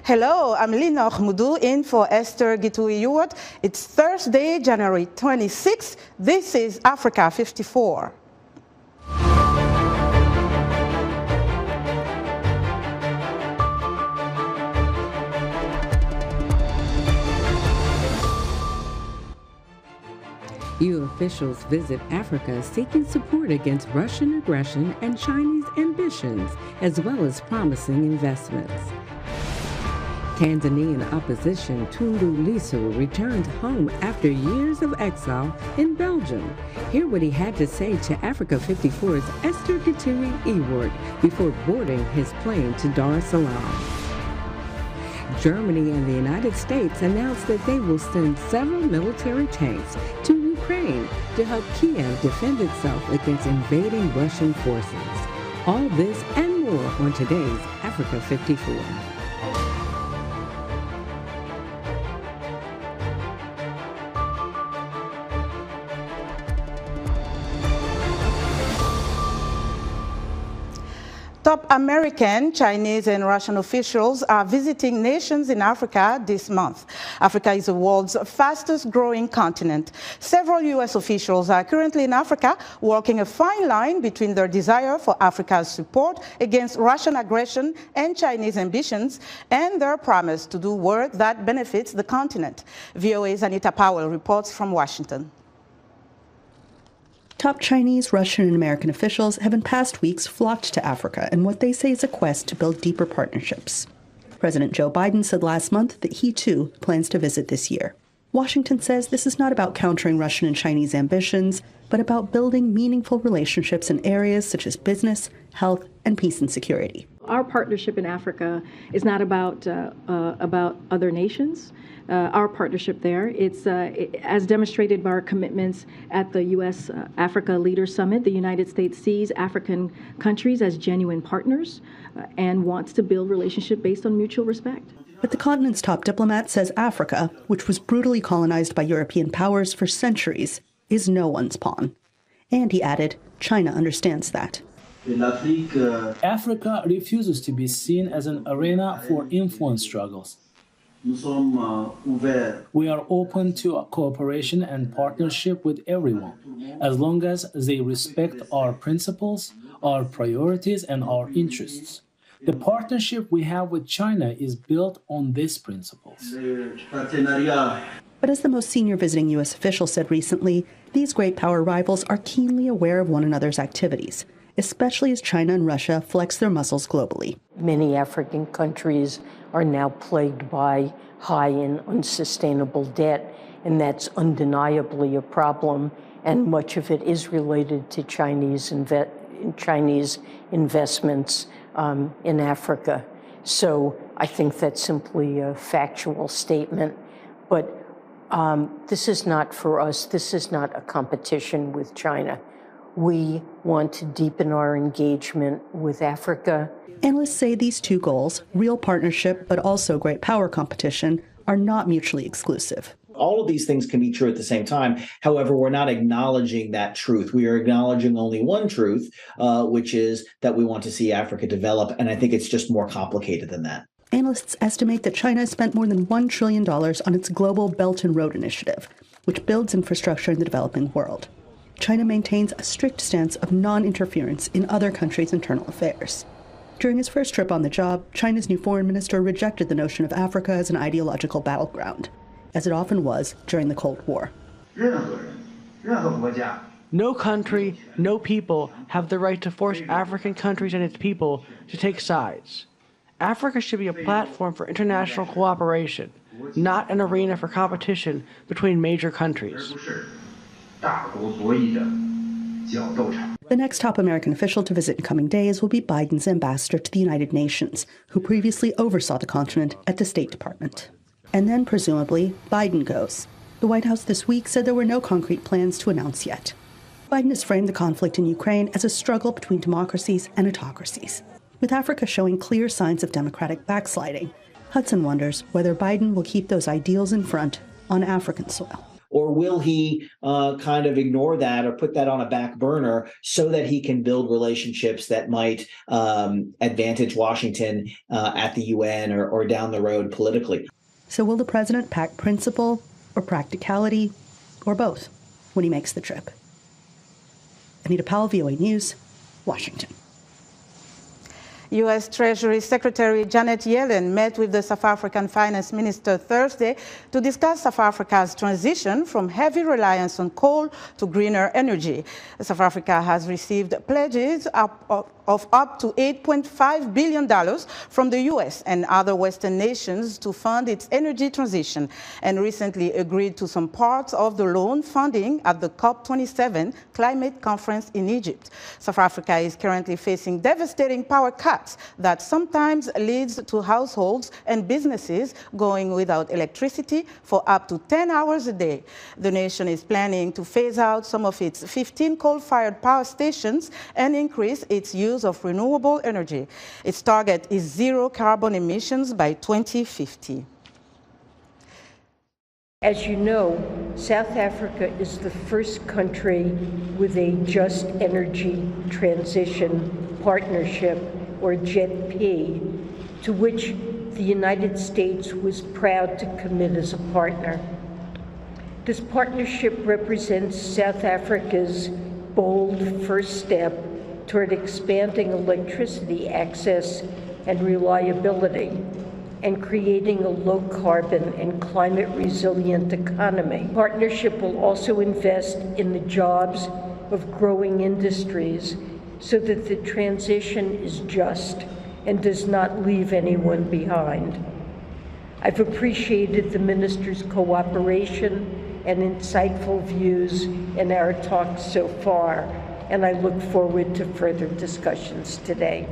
Hello, I'm Lina Khmudu in for Esther Githui-Ewart. It's Thursday, January 26th. This is Africa 54. EU officials visit Africa seeking support against Russian aggression and Chinese ambitions, as well as promising investments. Tanzanian opposition Tundu Lissu returned home after years of exile in Belgium. Hear what he had to say to Africa 54's Esther Githui-Ewart before boarding his plane to Dar es Salaam. Germany and the United States announced that they will send several military tanks to Ukraine to help Kiev defend itself against invading Russian forces. All this and more on today's Africa 54. Top American, Chinese, and Russian officials are visiting nations in Africa this month. Africa is the world's fastest growing continent. Several U.S. officials are currently in Africa, walking a fine line between their desire for Africa's support against Russian aggression and Chinese ambitions and their promise to do work that benefits the continent. VOA's Anita Powell reports from Washington. Top Chinese, Russian, and American officials have in past weeks flocked to Africa in what they say is a quest to build deeper partnerships. President Joe Biden said last month that he, too, plans to visit this year. Washington says this is not about countering Russian and Chinese ambitions, but about building meaningful relationships in areas such as business, health, and peace and security. Our partnership in Africa is not about other nations. Our partnership there, it's as demonstrated by our commitments at the U.S. Africa Leaders Summit. The United States sees African countries as genuine partners and wants to build relationship based on mutual respect. But the continent's top diplomat says Africa, which was brutally colonized by European powers for centuries, is no one's pawn. And he added, China understands that. Africa refuses to be seen as an arena for influence struggles. We are open to cooperation and partnership with everyone, as long as they respect our principles, our priorities, and our interests. The partnership we have with China is built on these principles. But as the most senior visiting U.S. official said recently, these great power rivals are keenly aware of one another's activities, especially as China and Russia flex their muscles globally. Many African countries are now plagued by high and unsustainable debt, and that's undeniably a problem, and much of it is related to Chinese investments in Africa. So I think that's simply a factual statement, but this is not for us, this is not a competition with China. We want to deepen our engagement with Africa. Analysts say these two goals, real partnership but also great power competition, are not mutually exclusive. All of these things can be true at the same time. However, we're not acknowledging that truth. We are acknowledging only one truth, which is that we want to see Africa develop. And I think it's just more complicated than that. Analysts estimate that China has spent more than $1 trillion on its global Belt and Road Initiative, which builds infrastructure in the developing world. China maintains a strict stance of non-interference in other countries' internal affairs. During his first trip on the job, China's new foreign minister rejected the notion of Africa as an ideological battleground, as it often was during the Cold War. No country, no people have the right to force African countries and its people to take sides. Africa should be a platform for international cooperation, not an arena for competition between major countries. The next top American official to visit in coming days will be Biden's ambassador to the United Nations, who previously oversaw the continent at the State Department. And then, presumably, Biden goes. The White House this week said there were no concrete plans to announce yet. Biden has framed the conflict in Ukraine as a struggle between democracies and autocracies. With Africa showing clear signs of democratic backsliding, Hudson wonders whether Biden will keep those ideals in front on African soil. or will he kind of ignore that or put that on a back burner so that he can build relationships that might advantage Washington at the UN or down the road politically? So will the president pack principle or practicality or both when he makes the trip? Anita Powell, VOA News, Washington. U.S. Treasury Secretary Janet Yellen met with the South African Finance Minister Thursday to discuss South Africa's transition from heavy reliance on coal to greener energy. South Africa has received pledges of up to $8.5 billion from the U.S. and other Western nations to fund its energy transition, and recently agreed to some parts of the loan funding at the COP27 climate conference in Egypt. South Africa is currently facing devastating power cuts that sometimes leads to households and businesses going without electricity for up to 10 hours a day. The nation is planning to phase out some of its 15 coal-fired power stations and increase its use of renewable energy. Its target is zero carbon emissions by 2050. As you know, South Africa is the first country with a just energy transition partnership, or JETP, to which the United States was proud to commit as a partner. This partnership represents South Africa's bold first step toward expanding electricity access and reliability and creating a low-carbon and climate-resilient economy. The partnership will also invest in the jobs of growing industries so that the transition is just and does not leave anyone behind. I've appreciated the minister's cooperation and insightful views in our talks so far, and I look forward to further discussions today.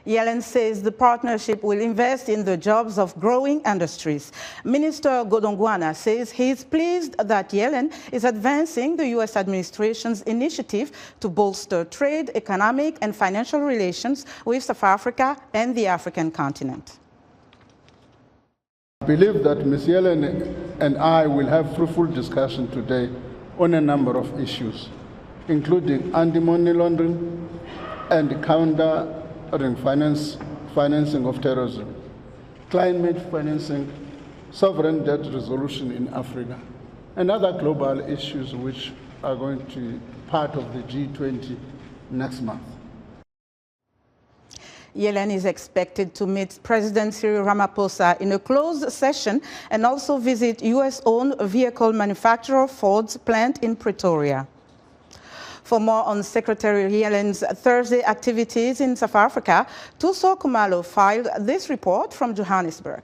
Yellen says the partnership will invest in the jobs of growing industries. Minister Godongwana says he is pleased that Yellen is advancing the U.S. administration's initiative to bolster trade, economic, and financial relations with South Africa and the African continent. I believe that Ms. Yellen and I will have fruitful discussion today on a number of issues, including anti-money laundering and countering financing of terrorism, climate financing, sovereign debt resolution in Africa, and other global issues which are going to be part of the G20 next month. Yellen is expected to meet President Cyril Ramaphosa in a closed session and also visit U.S.-owned vehicle manufacturer Ford's plant in Pretoria. For more on Secretary Yellen's Thursday activities in South Africa, Thuso Khumalo filed this report from Johannesburg.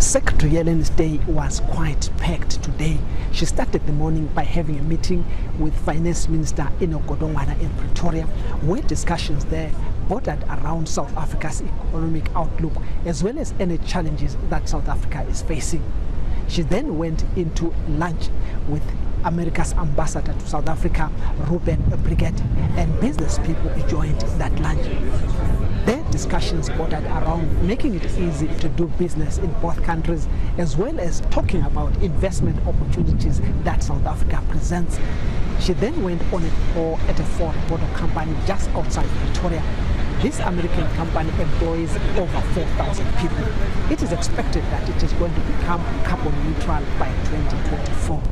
Secretary Yellen's day was quite packed today. She started the morning by having a meeting with Finance Minister Godongwana in Pretoria, where discussions there bordered around South Africa's economic outlook as well as any challenges that South Africa is facing. She then went into lunch with America's ambassador to South Africa, Ruben Brigette, and business people joined that lunch. Their discussions bordered around making it easy to do business in both countries, as well as talking about investment opportunities that South Africa presents. She then went on a tour at a Ford Motor company just outside Pretoria. This American company employs over 4,000 people. It is expected that it is going to become carbon neutral by 2024.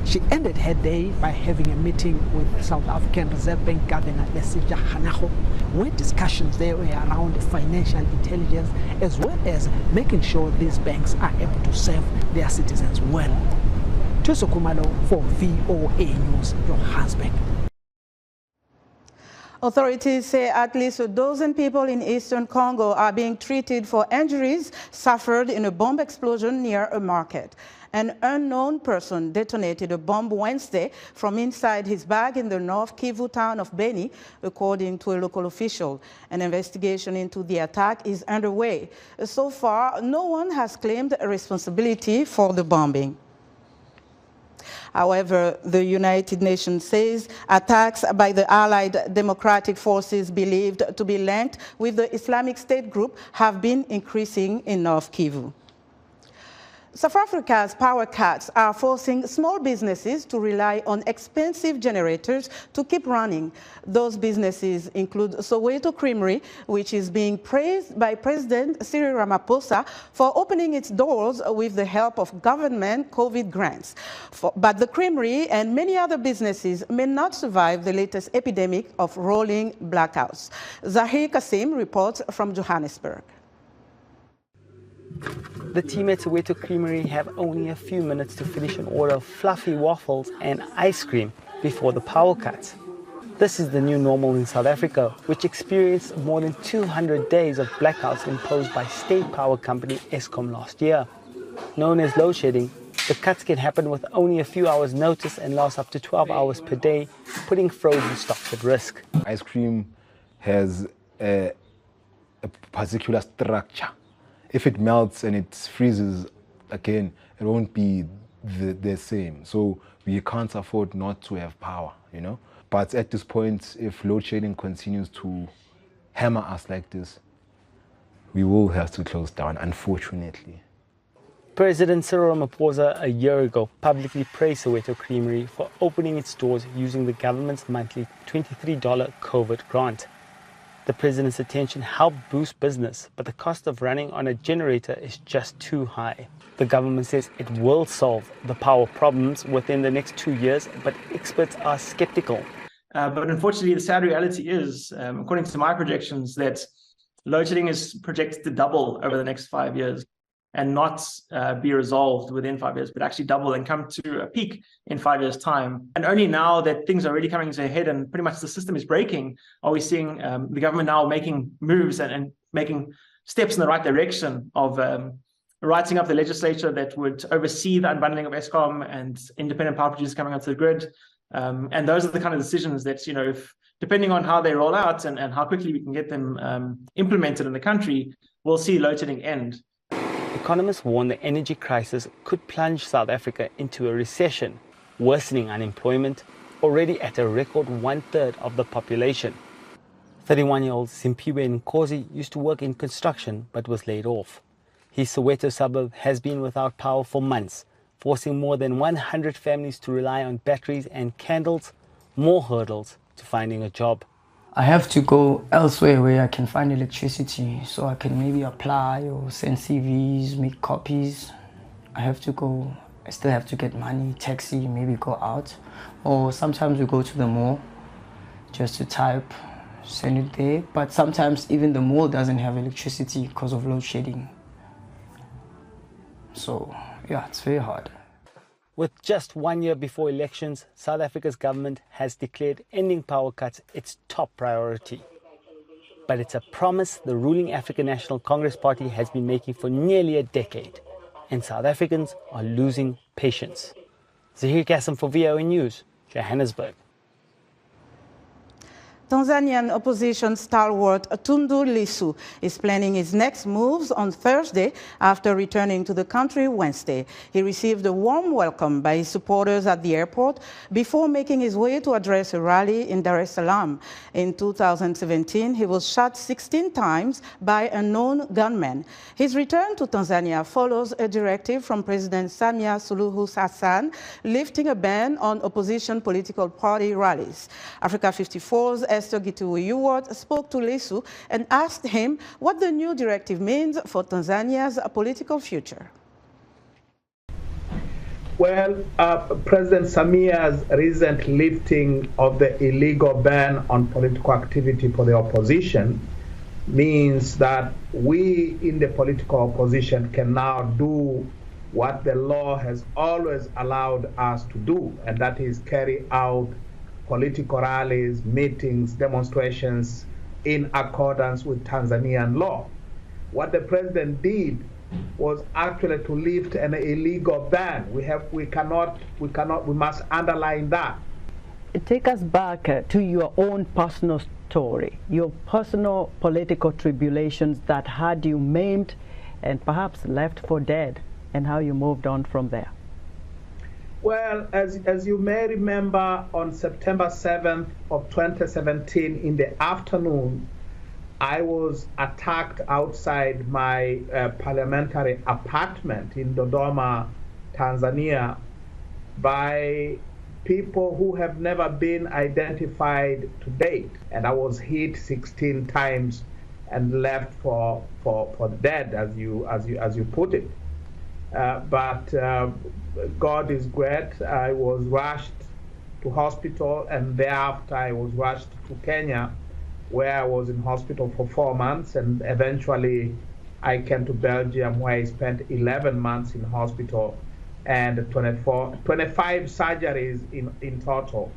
She ended her day by having a meeting with South African Reserve Bank Governor Lesija Hanaho, where discussions there were around financial intelligence as well as making sure these banks are able to serve their citizens well. Thuso Khumalo for VOA News, Johannesburg. Authorities say at least a dozen people in eastern Congo are being treated for injuries suffered in a bomb explosion near a market. An unknown person detonated a bomb Wednesday from inside his bag in the North Kivu town of Beni, according to a local official. An investigation into the attack is underway. So far, no one has claimed responsibility for the bombing. However, the United Nations says attacks by the Allied Democratic Forces believed to be linked with the Islamic State group have been increasing in North Kivu. South Africa's power cuts are forcing small businesses to rely on expensive generators to keep running. Those businesses include Soweto Creamery, which is being praised by President Cyril Ramaphosa for opening its doors with the help of government COVID grants. But the creamery and many other businesses may not survive the latest epidemic of rolling blackouts. Zahir Kasim reports from Johannesburg. The team at Soweto Creamery have only a few minutes to finish an order of fluffy waffles and ice cream before the power cuts. This is the new normal in South Africa, which experienced more than 200 days of blackouts imposed by state power company Eskom last year. Known as load shedding, the cuts can happen with only a few hours' notice and last up to 12 hours per day, putting frozen stocks at risk. Ice cream has a particular structure. If it melts and it freezes again, it won't be the same. So we can't afford not to have power, you know. But at this point, if load shedding continues to hammer us like this, we will have to close down, unfortunately. President Cyril Ramaphosa a year ago publicly praised Soweto Creamery for opening its doors using the government's monthly $23 COVID grant. The president's attention helped boost business, but the cost of running on a generator is just too high. The government says it will solve the power problems within the next 2 years, but experts are skeptical. But unfortunately, the sad reality is, according to my projections, that load shedding is projected to double over the next 5 years and not be resolved within 5 years, but actually double and come to a peak in 5 years' time. And only now that things are really coming to a head and pretty much the system is breaking, are we seeing the government now making moves and making steps in the right direction of writing up the legislature that would oversee the unbundling of Eskom and independent power producers coming onto the grid. And those are the kind of decisions that, you know, if depending on how they roll out and how quickly we can get them implemented in the country, we'll see load shedding end. Economists warn the energy crisis could plunge South Africa into a recession, worsening unemployment, already at a record 1/3 of the population. 31-year-old Simpiwe Nkosi used to work in construction but was laid off. His Soweto suburb has been without power for months, forcing more than 100 families to rely on batteries and candles, more hurdles to finding a job. I have to go elsewhere where I can find electricity, so I can maybe apply or send CVs, make copies. I still have to get money, taxi, maybe go out. Or sometimes we go to the mall just to type, send it there. But sometimes even the mall doesn't have electricity because of load shedding. So yeah, it's very hard. With just 1 year before elections, South Africa's government has declared ending power cuts its top priority. But it's a promise the ruling African National Congress Party has been making for nearly a decade, and South Africans are losing patience. Zahir Kasim for VOA News, Johannesburg. Tanzanian opposition stalwart Tundu Lissu is planning his next moves on Thursday after returning to the country Wednesday. He received a warm welcome by his supporters at the airport before making his way to address a rally in Dar es Salaam. In 2017, he was shot 16 times by unknown gunmen. His return to Tanzania follows a directive from President Samia Suluhu Hassan lifting a ban on opposition political party rallies. Africa 54's Esther Githui-Ewart spoke to Lissu and asked him what the new directive means for Tanzania's political future. Well, President Samia's recent lifting of the illegal ban on political activity for the opposition means that we in the political opposition can now do what the law has always allowed us to do, and that is carry out political rallies, meetings, demonstrations in accordance with Tanzanian law. What the president did was actually to lift an illegal ban. We must underline that. Take us back to your own personal story, your personal political tribulations that had you maimed and perhaps left for dead, and how you moved on from there. Well, as you may remember, on September 7th of 2017 in the afternoon, I was attacked outside my parliamentary apartment in Dodoma, Tanzania, by people who have never been identified to date. And I was hit 16 times and left for dead, as you put it. But God is great. I was rushed to hospital, and thereafter I was rushed to Kenya, where I was in hospital for 4 months, and eventually I came to Belgium, where I spent 11 months in hospital and 25 surgeries in total.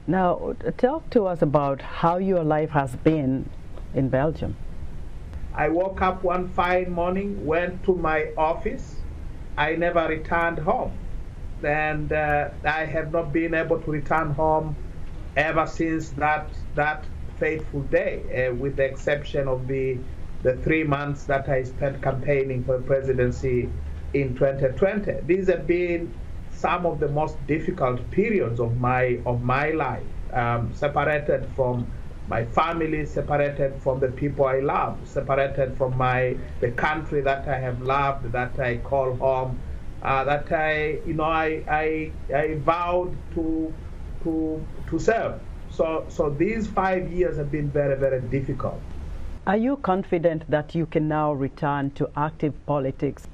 Now, talk to us about how your life has been in Belgium. I woke up one fine morning, went to my office. I never returned home. And I have not been able to return home ever since that fateful day, with the exception of the 3 months that I spent campaigning for the presidency in 2020. These have been some of the most difficult periods of my life, separated from my family, separated from the people I love, separated from the country that I have loved, that I call home, that I vowed to serve. So these 5 years have been very, very difficult. Are you confident that you can now return to active politics?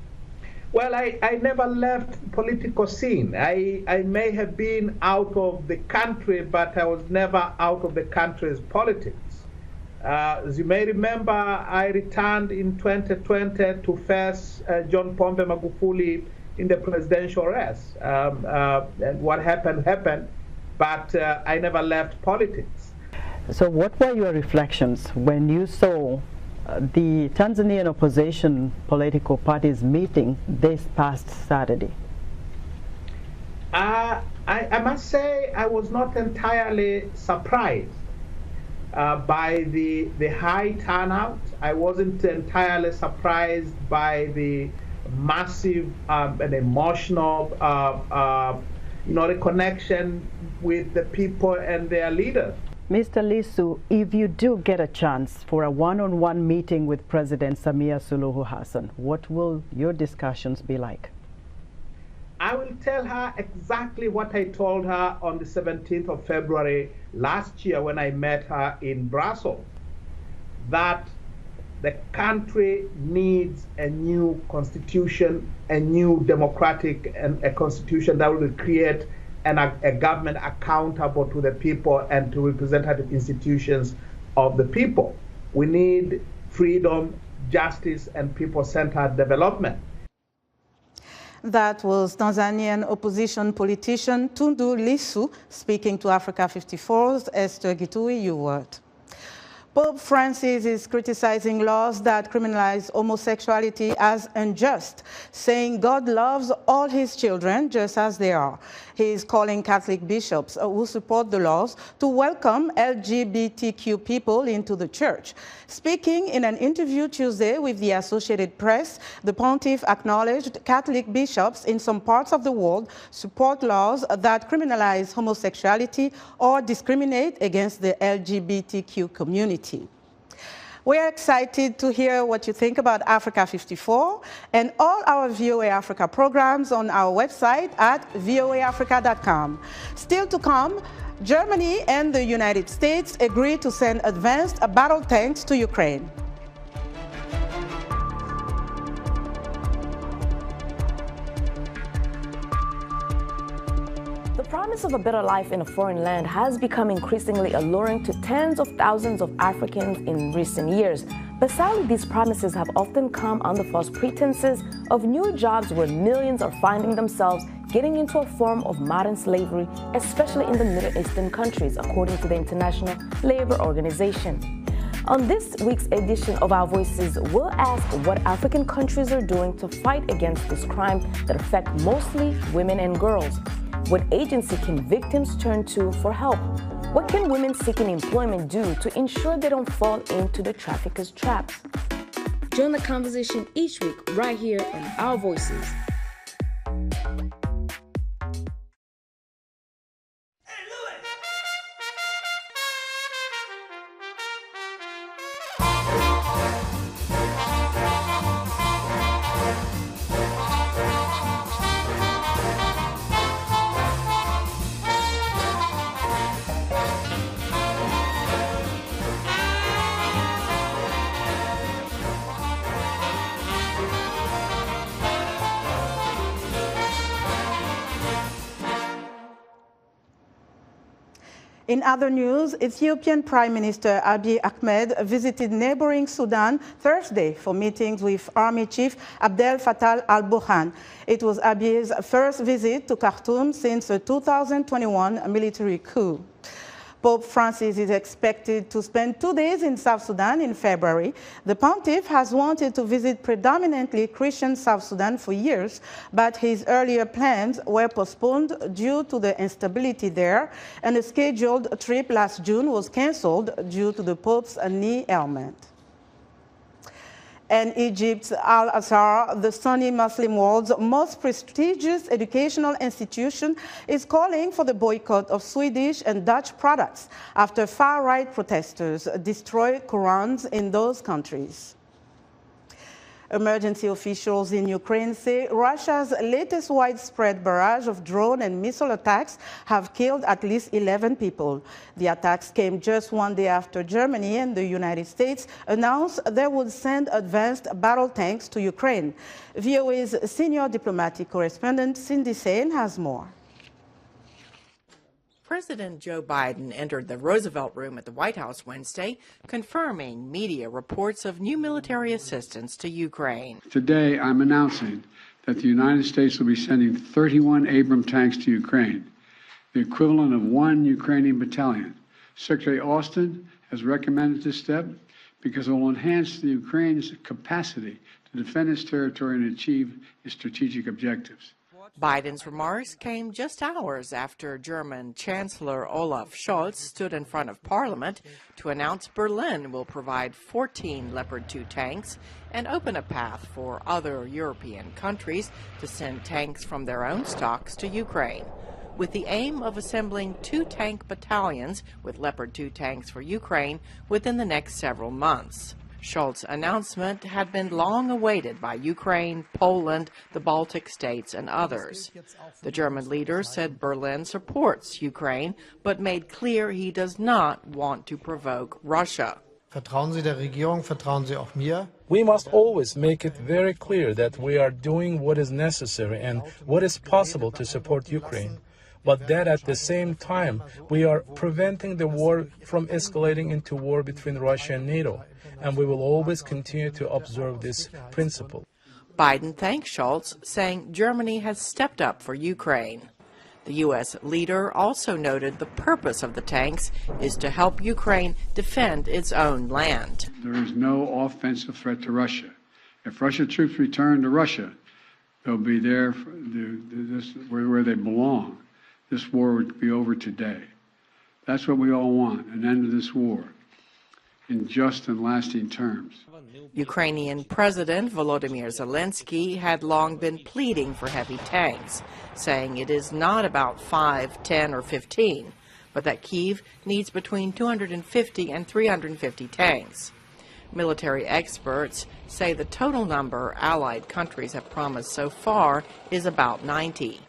Well, I never left political scene. I may have been out of the country, but I was never out of the country's politics. As you may remember, I returned in 2020 to face John Pombe Magufuli in the presidential race. And what happened, but I never left politics. So what were your reflections when you saw the Tanzanian opposition political parties meeting this past Saturday? I must say I was not entirely surprised by the high turnout. I wasn't entirely surprised by the massive and emotional reconnection with the people and their leaders. Mr. Lissu, if you do get a chance for a one-on-one meeting with President Samia Suluhu Hassan, what will your discussions be like? I will tell her exactly what I told her on the 17th of February last year when I met her in Brussels, that the country needs a new constitution, a new democratic and a constitution that will create a government accountable to the people and to representative institutions of the people. We need freedom, justice, and people-centered development. That was Tanzanian opposition politician Tundu Lissu speaking to Africa 54's Esther Githui-Ewart. Pope Francis is criticizing laws that criminalize homosexuality as unjust, saying God loves all his children just as they are. He is calling Catholic bishops who support the laws to welcome LGBTQ people into the church. Speaking in an interview Tuesday with the Associated Press, the pontiff acknowledged Catholic bishops in some parts of the world support laws that criminalize homosexuality or discriminate against the LGBTQ community. We're excited to hear what you think about Africa 54 and all our VOA Africa programs on our website at voaafrica.com. Still to come, Germany and the United States agreed to send advanced battle tanks to Ukraine. The promise of a better life in a foreign land has become increasingly alluring to tens of thousands of Africans in recent years. But sadly, these promises have often come under false pretenses of new jobs where millions are finding themselves getting into a form of modern slavery, especially in the Middle Eastern countries, according to the International Labour Organization. On this week's edition of Our Voices, we'll ask what African countries are doing to fight against this crime that affects mostly women and girls. What agency can victims turn to for help? What can women seeking employment do to ensure they don't fall into the traffickers' traps? Join the conversation each week right here on Our Voices. In other news, Ethiopian Prime Minister Abiy Ahmed visited neighboring Sudan Thursday for meetings with Army Chief Abdel Fattah al-Burhan. It was Abiy's first visit to Khartoum since the 2021 military coup. Pope Francis is expected to spend 2 days in South Sudan in February. The pontiff has wanted to visit predominantly Christian South Sudan for years, but his earlier plans were postponed due to the instability there, and a scheduled trip last June was cancelled due to the Pope's knee ailment. And Egypt's Al-Azhar, the Sunni Muslim world's most prestigious educational institution, is calling for the boycott of Swedish and Dutch products after far-right protesters destroyed Qurans in those countries. Emergency officials in Ukraine say Russia's latest widespread barrage of drone and missile attacks have killed at least 11 people. The attacks came just 1 day after Germany and the United States announced they would send advanced battle tanks to Ukraine. VOA's senior diplomatic correspondent Cindy Sain has more. President Joe Biden entered the Roosevelt Room at the White House Wednesday, confirming media reports of new military assistance to Ukraine. Today, I'm announcing that the United States will be sending 31 Abrams tanks to Ukraine, the equivalent of 1 Ukrainian battalion. Secretary Austin has recommended this step because it will enhance the Ukraine's capacity to defend its territory and achieve its strategic objectives. Biden's remarks came just hours after German Chancellor Olaf Scholz stood in front of Parliament to announce Berlin will provide 14 Leopard 2 tanks and open a path for other European countries to send tanks from their own stocks to Ukraine, with the aim of assembling 2 tank battalions with Leopard 2 tanks for Ukraine within the next several months. Scholz's announcement had been long awaited by Ukraine, Poland, the Baltic states, and others. The German leader said Berlin supports Ukraine, but made clear he does not want to provoke Russia. Vertrauen Sie der Regierung, vertrauen Sie auch mir. We must always make it very clear that we are doing what is necessary and what is possible to support Ukraine, but that at the same time we are preventing the war from escalating into war between Russia and NATO. And we will always continue to observe this principle. Biden thanked Scholz, saying Germany has stepped up for Ukraine. The U.S. leader also noted the purpose of the tanks is to help Ukraine defend its own land. There is no offensive threat to Russia. If Russian troops return to Russia, they'll be there where they belong. This war would be over today. That's what we all want, an end to this war, in just and lasting terms. Ukrainian President Volodymyr Zelensky had long been pleading for heavy tanks, saying it is not about 5, 10, or 15, but that Kyiv needs between 250 and 350 tanks. Military experts say the total number Allied countries have promised so far is about 90.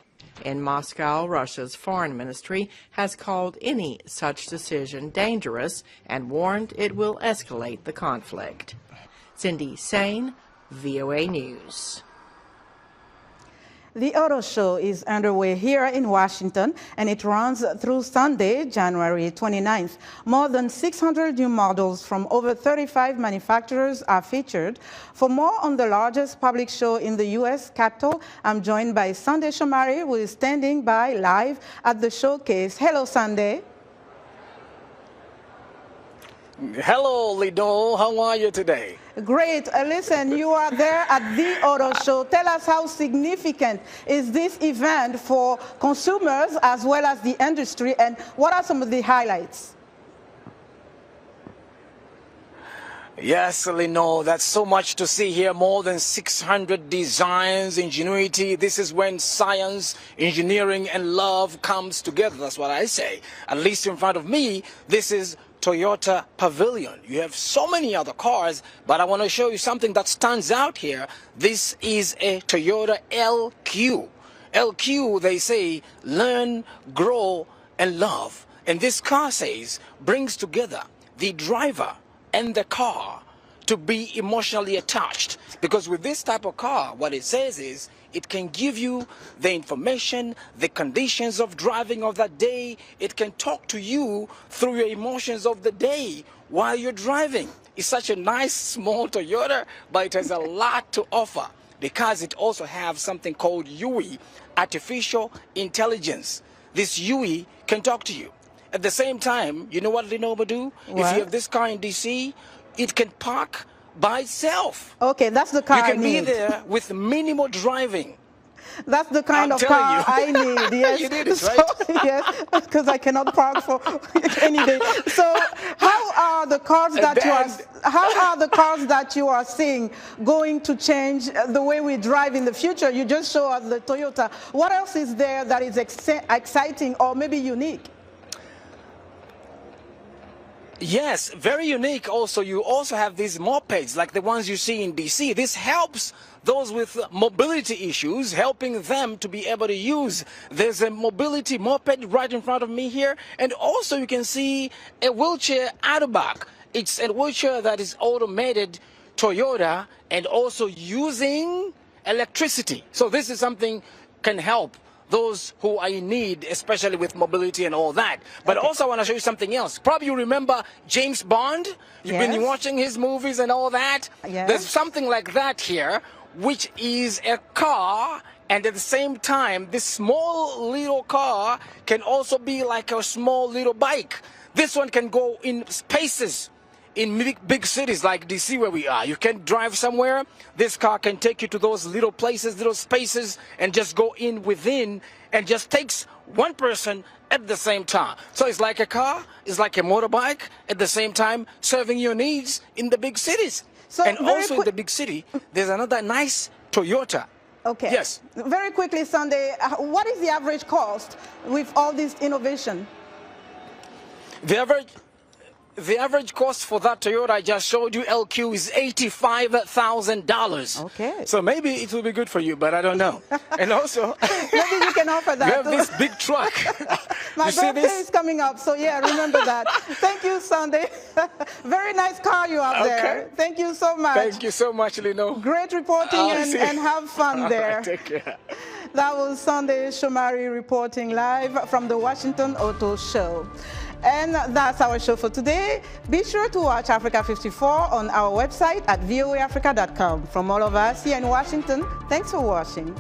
In Moscow, Russia's foreign ministry has called any such decision dangerous and warned it will escalate the conflict. Cindy Sain, VOA News. The auto show is underway here in Washington, and it runs through Sunday, January 29th. More than 600 new models from over 35 manufacturers are featured. For more on the largest public show in the U.S. Capitol, I'm joined by Sunday Shomari, who is standing by live at the showcase. Hello, Sunday. Hello, Lido. How are you today? Great. Listen, you are there at the auto show. Tell us how significant is this event for consumers as well as the industry, and what are some of the highlights? Yes, Lino, that's so much to see here. More than 600 designs, ingenuity. This is when science, engineering, and love comes together. That's what I say. At least in front of me, this is Toyota Pavilion. You have so many other cars, but I want to show you something that stands out here. This is a Toyota LQ. LQ, they say, learn, grow, and love. And this car says, brings together the driver and the car to be emotionally attached. Because with this type of car, what it says is, It can give you the information, the conditions of driving of that day. It can talk to you through your emotions of the day while you're driving. It's such a nice small Toyota, but it has a lot to offer because it also has something called UE, artificial intelligence. This UE can talk to you. At the same time, you know what it will do? What? If you have this car in DC, it can park by itself. Okay, that's the car you can I need. be there with minimal driving. That's the kind of car I need. Yes. You need it, right? Yes, because I cannot park for any day. So, how are the cars that you are seeing going to change the way we drive in the future? You just show us the Toyota. What else is there that is exciting or maybe unique? Yes, very unique. Also, you also have these mopeds like the ones you see in DC. This helps those with mobility issues, helping them to be able to use. There's a mobility moped right in front of me here, and also you can see a wheelchair at the back. It's a wheelchair that is automated Toyota and also using electricity. So this is something can help those who are in need, especially with mobility and all that. But also I want to show you something else. Probably you remember James Bond. You've been watching his movies and all that. Yes. There's something like that here, which is a car, and at the same time, this small little car can also be like a small little bike. This one can go in spaces in big cities like DC where we are. You can drive somewhere, this car can take you to those little places, little spaces, and just go in within and just takes one person at the same time. So it's like a car, it's like a motorbike, at the same time serving your needs in the big cities. So and also in the big city, there's another nice Toyota. Okay. Yes. Very quickly, Sunday, what is the average cost with all this innovation? The average cost for that Toyota I just showed you, LQ, is $85,000. Okay. So maybe it will be good for you, but I don't know. And also, maybe you can offer that. You have this big truck. My birthday is coming up, so yeah, remember that. Thank you, Sunday. Very nice car you have there. Thank you so much. Thank you so much, Lino. Great reporting and have fun there. Right, take care. That was Sunday Shomari reporting live from the Washington Auto Show. And that's our show for today. Be sure to watch Africa 54 on our website at voaafrica.com. From all of us here in Washington, thanks for watching.